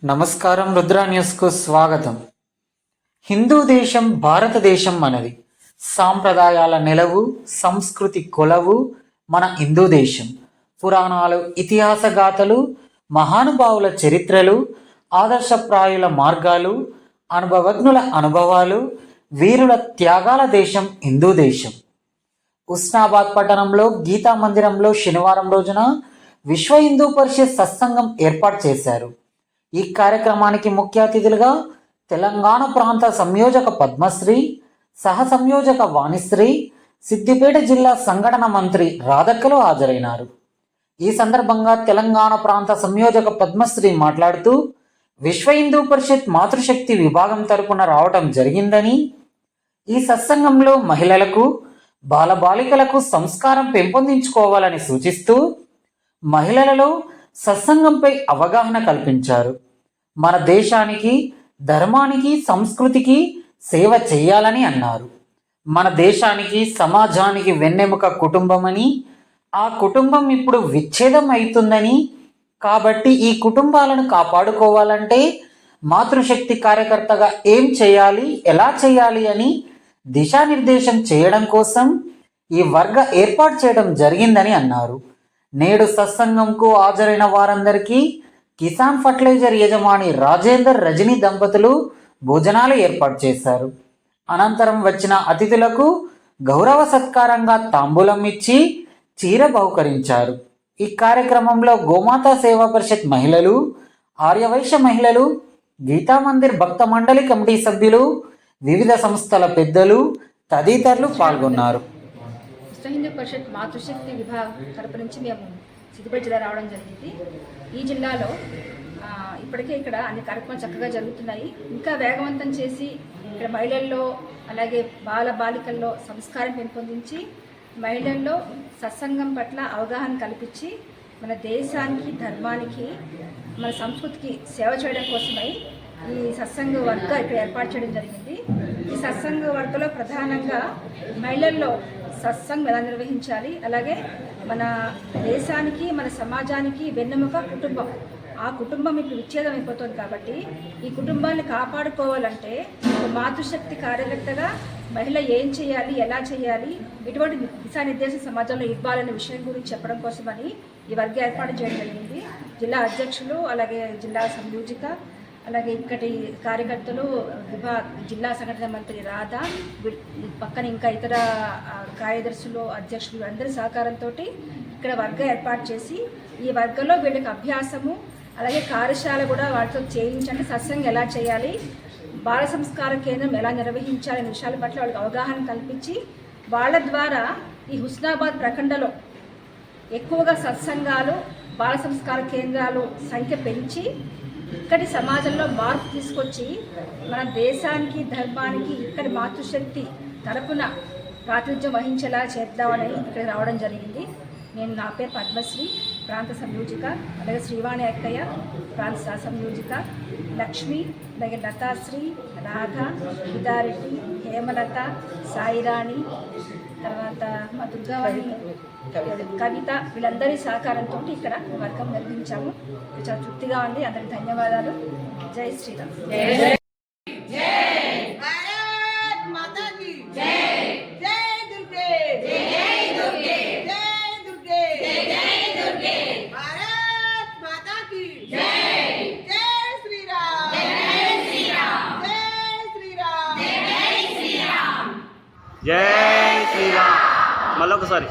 నమస్కారం, రుద్రా న్యూస్కు స్వాగతం. హిందూ దేశం భారతదేశం మనది. సాంప్రదాయాల నెలవు, సంస్కృతి కొలవు మన హిందూ దేశం. పురాణాలు, ఇతిహాస గాథలు, మహానుభావుల చరిత్రలు, ఆదర్శప్రాయుల మార్గాలు, అనుభవజ్ఞుల అనుభవాలు, వీరుల త్యాగాల దేశం హిందూ దేశం. ఉస్నాబాద్ పట్టణంలో గీతా మందిరంలో శనివారం రోజున విశ్వ హిందూ పరిషత్ సత్సంగం ఏర్పాటు చేశారు. ఈ కార్యక్రమానికి ముఖ్య అతిథులుగా తెలంగాణ ప్రాంత సంయోజక పద్మశ్రీ, సహ సంయోజక వాణిశ్రీ, సిద్దిపేట జిల్లా సంఘటన మంత్రి రాధక్కలు హాజరైనారు. ఈ సందర్భంగా తెలంగాణ ప్రాంత సంయోజక పద్మశ్రీ మాట్లాడుతూ విశ్వ హిందూ పరిషత్ మాతృశక్తి విభాగం తరపున రావడం జరిగిందని, ఈ సత్సంగంలో మహిళలకు, బాలబాలికలకు సంస్కారం పెంపొందించుకోవాలని సూచిస్తూ మహిళలలో సత్సంగంపై అవగాహన కల్పించారు. మన దేశానికి, ధర్మానికి, సంస్కృతికి సేవ చేయాలని అన్నారు. మన దేశానికి, సమాజానికి వెన్నెముక కుటుంబమని, ఆ కుటుంబం ఇప్పుడు విచ్ఛేదం అవుతుందని, కాబట్టి ఈ కుటుంబాలను కాపాడుకోవాలంటే మాతృశక్తి కార్యకర్తగా ఏం చేయాలి, ఎలా చేయాలి అని దిశానిర్దేశం చేయడం కోసం ఈ వర్గ ఏర్పాటు చేయడం జరిగిందని అన్నారు. నేడు సత్సంగంకు హాజరైన వారందరికీ కిసాన్ ఫర్టిలైజర్ యజమాని రాజేందర్, రజనీ దంపతులు భోజనాలు ఏర్పాటు చేశారు. అనంతరం వచ్చిన అతిథులకు గౌరవ సత్కారంగా తాంబూలం ఇచ్చి చీర బహుకరించారు. ఈ కార్యక్రమంలో గోమాతా సేవా పరిషత్ మహిళలు, ఆర్యవైశ్య మహిళలు, గీతామందిర్ భక్త మండలి కమిటీ సభ్యులు, వివిధ సంస్థల పెద్దలు తదితరులు పాల్గొన్నారు. విశ్వ హిందూ పరిషత్ మాతృశక్తి విభాగం తరపు నుంచి మేము సిద్దిపేట జిల్లా రావడం జరిగింది. ఈ జిల్లాలో ఇప్పటికే ఇక్కడ అన్ని కార్యక్రమాలు చక్కగా జరుగుతున్నాయి. ఇంకా వేగవంతం చేసి ఇక్కడ మహిళల్లో అలాగే బాలికల్లో సంస్కారం పెంపొందించి మహిళల్లో సత్సంగం పట్ల అవగాహన కల్పించి మన దేశానికి, ధర్మానికి, మన సంస్కృతికి సేవ చేయడం కోసమై ఈ సత్సంగ వర్గ ఇక్కడ ఏర్పాటు చేయడం జరిగింది. ఈ సత్సంగ వర్గలో ప్రధానంగా మహిళల్లో సత్సంగం ఎలా నిర్వహించాలి, అలాగే మన దేశానికి, మన సమాజానికి వెన్నెముక కుటుంబం. ఆ కుటుంబం ఇప్పుడు విచ్ఛేదం అయిపోతుంది కాబట్టి ఈ కుటుంబాన్ని కాపాడుకోవాలంటే మాతృశక్తి కార్యకర్తగా మహిళ ఏం చేయాలి, ఎలా చేయాలి, ఎటువంటి దిశానిర్దేశం సమాజంలో ఇవ్వాలనే విషయం గురించి చెప్పడం కోసమని ఈ వర్గ ఏర్పాటు చేయడం జరిగింది. జిల్లా అధ్యక్షులు, అలాగే జిల్లా సంయోజిక, అలాగే ఇక్కడి కార్యకర్తలు, జిల్లా సంఘటన మంత్రి రాధ, పక్కన ఇంకా ఇతర కార్యదర్శులు, అధ్యక్షులు అందరి సహకారంతో ఇక్కడ వర్గ ఏర్పాటు చేసి ఈ వర్గంలో వీళ్ళకి అభ్యాసము, అలాగే కార్యశాల కూడా వాటితో చేయించండి, సత్సంగం ఎలా చేయాలి, బాల సంస్కార కేంద్రం ఎలా నిర్వహించాలనే విషయాల పట్ల వాళ్ళకి అవగాహన కల్పించి వాళ్ళ ద్వారా ఈ హుస్నాబాద్ ప్రఖండలో ఎక్కువగా సత్సంగాలు, బాల సంస్కార కేంద్రాలు సంఖ్య పెంచి ఇక్కడి సమాజంలో మార్పు తీసుకొచ్చి మన దేశానికి, ధర్మానికి ఇక్కడి మాతృశక్తి తరపున ప్రాతినిధ్యం వహించేలా చేద్దామని ఇక్కడ రావడం జరిగింది. నా పేరు పద్మశ్రీ, ప్రాంత సంయోజిక, అలాగే శ్రీవాణి అక్కయ్య ప్రాంత సహ సంయోజిక, లక్ష్మి, అలాగే లతాశ్రీ, రాధ, విదారెడ్డి, హేమలత, సాయిరాణి, తర్వాత మా దుర్గావాణి, కవిత, వీళ్ళందరి సహకారంతో ఇక్కడ వర్గం నిర్వహించాము. చాలా తృప్తిగా ఉంది. అందరికి ధన్యవాదాలు. జై శ్రీరామ్. జై శ్రీరామ్. మళ్ళొకసారి